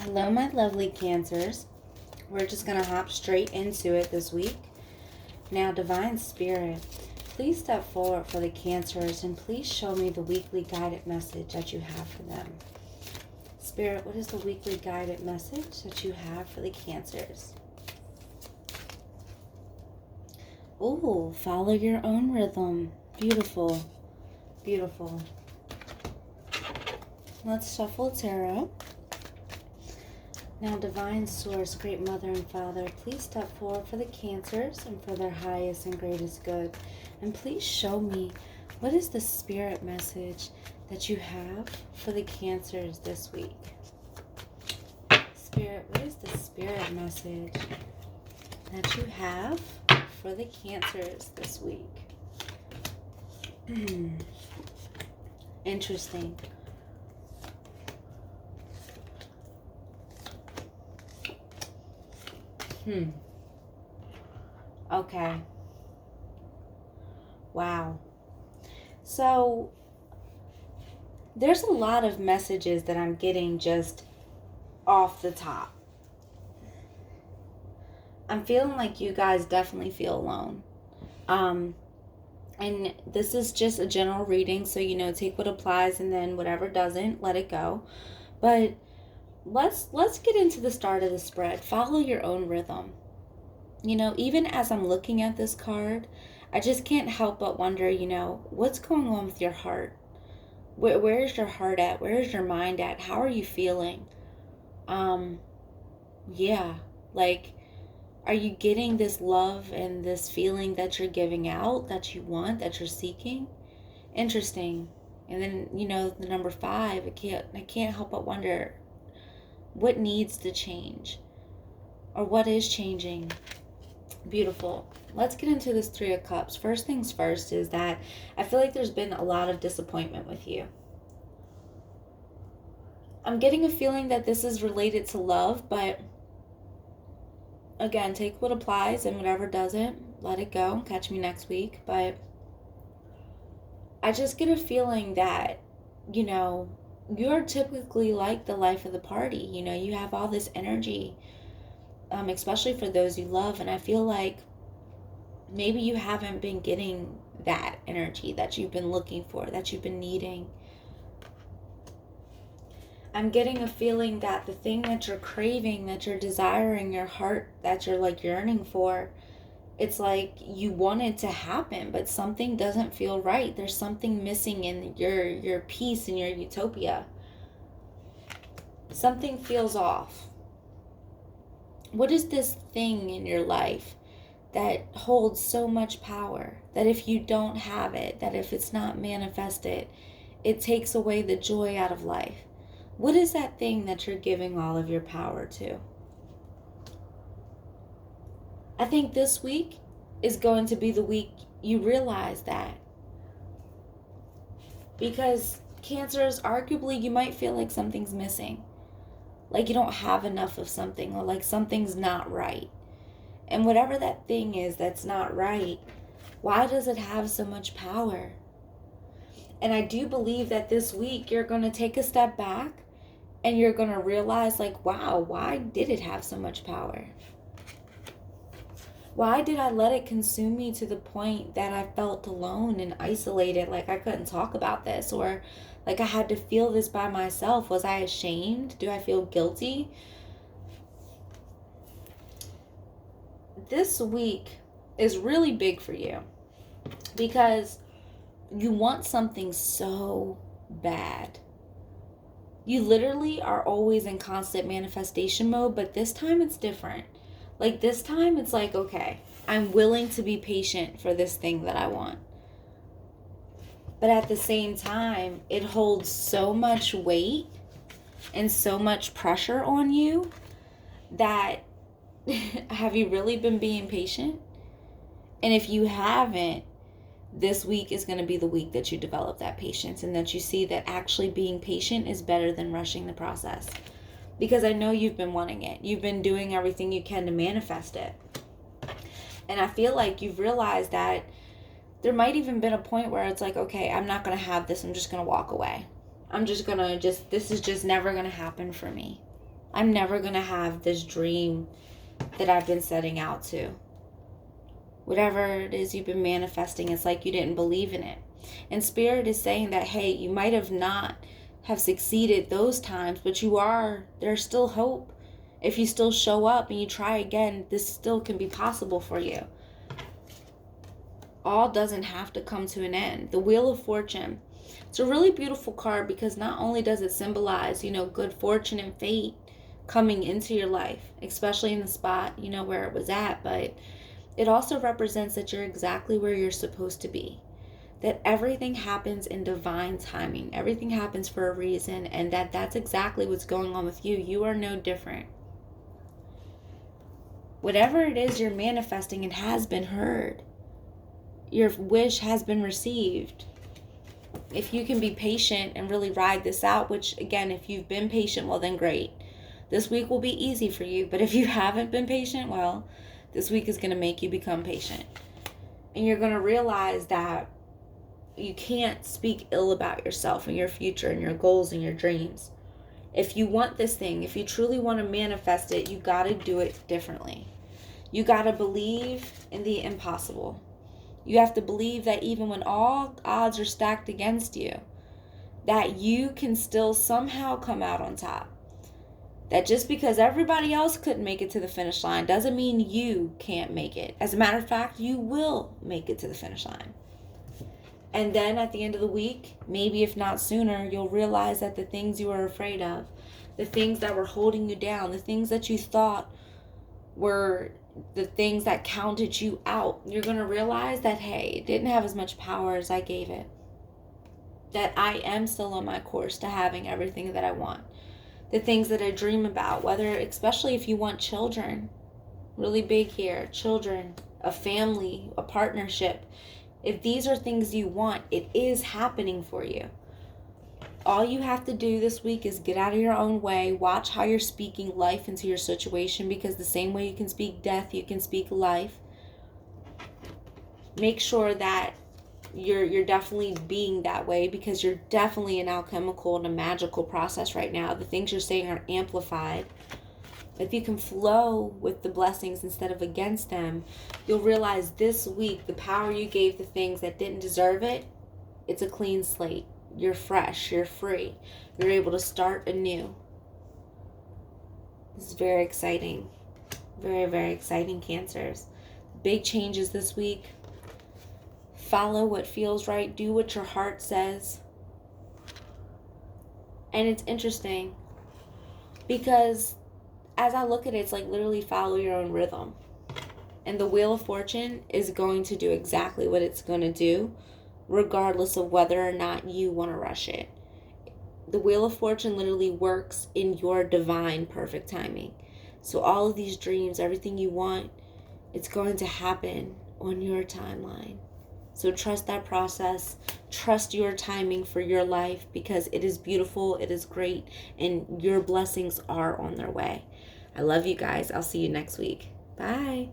Hello, my lovely Cancers. We're just going to hop straight into it this week. Now, Divine Spirit, please step forward for the Cancers and please show me the weekly guided message that you have for them. Spirit, what is the weekly guided message that you have for the Cancers? Ooh, follow your own rhythm. Beautiful. Beautiful. Let's shuffle tarot. Now, Divine Source, Great Mother and Father, please step forward for the Cancers and for their highest and greatest good. And please show me what is the spirit message that you have for the Cancers this week. Spirit, what is the spirit message that you have for the Cancers this week? Interesting. Okay. Wow. So, there's a lot of messages that I'm getting just off the top. I'm feeling like you guys definitely feel alone. And this is just a general reading, so, take what applies and then whatever doesn't, let it go. But let's get into the start of the spread. Follow your own rhythm. Even as I'm looking at this card, I just can't help but wonder, what's going on with your heart? Where's your heart at? Where's your mind at? How are you feeling? Are you getting this love and this feeling that you're giving out, that you want, that you're seeking? Interesting. And then, the number 5, I can't help but wonder what needs to change or what is changing. Beautiful. Let's get into this 3 of Cups. First things first is that I feel like there's been a lot of disappointment with you. I'm getting a feeling that this is related to love, but again, take what applies and whatever doesn't, let it go. Catch me next week. But I just get a feeling that, you're typically like the life of the party. You have all this energy. Especially for those you love, and I feel like maybe you haven't been getting that energy that you've been looking for, that you've been needing. I'm getting a feeling that the thing that you're craving, that you're desiring, your heart, that you're like yearning for, it's like you want it to happen, but something doesn't feel right. There's something missing in your peace and your utopia. Something feels off. What is this thing in your life that holds so much power, that if you don't have it, that if it's not manifested, it takes away the joy out of life? What is that thing that you're giving all of your power to? I think this week is going to be the week you realize that. Because Cancers, arguably, you might feel like something's missing. Like you don't have enough of something, or like something's not right. And whatever that thing is that's not right, why does it have so much power? And I do believe that this week you're going to take a step back and you're going to realize, like, wow, why did it have so much power? Why did I let it consume me to the point that I felt alone and isolated, like I couldn't talk about this, or like I had to feel this by myself? Was I ashamed? Do I feel guilty? This week is really big for you because you want something so bad. You literally are always in constant manifestation mode, but this time it's different. Like this time it's like, okay, I'm willing to be patient for this thing that I want. But at the same time, it holds so much weight and so much pressure on you that have you really been being patient? And if you haven't, this week is going to be the week that you develop that patience and that you see that actually being patient is better than rushing the process. Because I know you've been wanting it. You've been doing everything you can to manifest it. And I feel like you've realized that there might even been a point where it's like, okay, I'm not going to have this. I'm just going to walk away. This is just never going to happen for me. I'm never going to have this dream that I've been setting out to. Whatever it is you've been manifesting, it's like you didn't believe in it. And Spirit is saying that, hey, you might have not have succeeded those times, but there's still hope. If you still show up and you try again, this still can be possible for you. All doesn't have to come to an end. The Wheel of Fortune. It's a really beautiful card because not only does it symbolize, good fortune and fate coming into your life, especially in the spot, where it was at, but it also represents that you're exactly where you're supposed to be. That everything happens in divine timing. Everything happens for a reason, and that's exactly what's going on with you. You are no different. Whatever it is you're manifesting, it has been heard. Your wish has been received. If you can be patient and really ride this out, which again, if you've been patient, well then great. This week will be easy for you. But if you haven't been patient, well, this week is going to make you become patient. And you're going to realize that you can't speak ill about yourself and your future and your goals and your dreams. If you want this thing, if you truly want to manifest it, you got to do it differently. You got to believe in the impossible. You have to believe that even when all odds are stacked against you, that you can still somehow come out on top. That just because everybody else couldn't make it to the finish line doesn't mean you can't make it. As a matter of fact, you will make it to the finish line. And then at the end of the week, maybe if not sooner, you'll realize that the things you were afraid of, the things that were holding you down, the things that you thought were the things that counted you out, you're going to realize that, hey, it didn't have as much power as I gave it. That I am still on my course to having everything that I want. The things that I dream about, especially if you want children, really big here, children, a family, a partnership. If these are things you want, it is happening for you. All you have to do this week is get out of your own way. Watch how you're speaking life into your situation, because the same way you can speak death, you can speak life. Make sure that you're definitely being that way, because you're definitely an alchemical and a magical process right now. The things you're saying are amplified. If you can flow with the blessings instead of against them, you'll realize this week the power you gave the things that didn't deserve it, it's a clean slate. You're fresh, you're free. You're able to start anew. This is very exciting. Very, very exciting, Cancers. Big changes this week. Follow what feels right. Do what your heart says. And it's interesting because as I look at it, it's like literally follow your own rhythm. And the Wheel of Fortune is going to do exactly what it's going to do, regardless of whether or not you want to rush it. The Wheel of Fortune literally works in your divine perfect timing. So all of these dreams, everything you want, it's going to happen on your timeline. So trust that process. Trust your timing for your life, because it is beautiful, it is great, and your blessings are on their way. I love you guys. I'll see you next week. Bye.